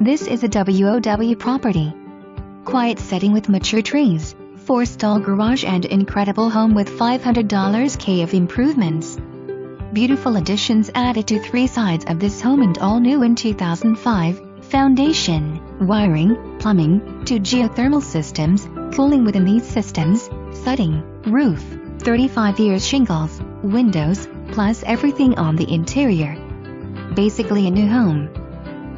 This is a WOW property. Quiet setting with mature trees, 4-stall garage and incredible home with $500K of improvements. Beautiful additions added to 3 sides of this home and all new in 2005. Foundation, wiring, plumbing, 2 geothermal systems, cooling within these systems, siding, roof, 35 years shingles, windows, plus everything on the interior. Basically a new home.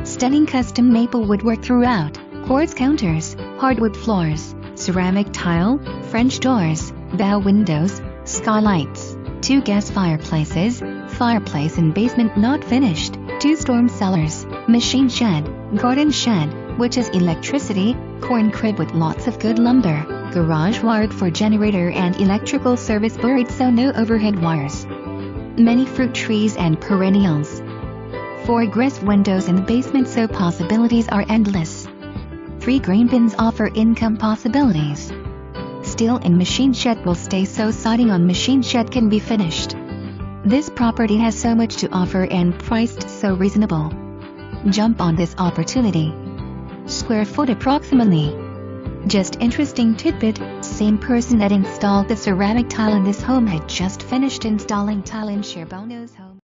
Stunning custom maple woodwork throughout, quartz counters, hardwood floors, ceramic tile, French doors, bow windows, skylights, 2 gas fireplaces, fireplace in basement not finished, 2 storm cellars, machine shed, garden shed, which is electricity, corn crib with lots of good lumber, garage wired for generator and electrical service buried so no overhead wires. Many fruit trees and perennials. 4 egress windows in the basement so possibilities are endless. 3 grain bins offer income possibilities. Steel in machine shed will stay so siding on machine shed can be finished. This property has so much to offer and priced so reasonable. Jump on this opportunity. Square foot approximately. Just interesting tidbit, same person that installed the ceramic tile in this home had just finished installing tile in Cher Bono's home.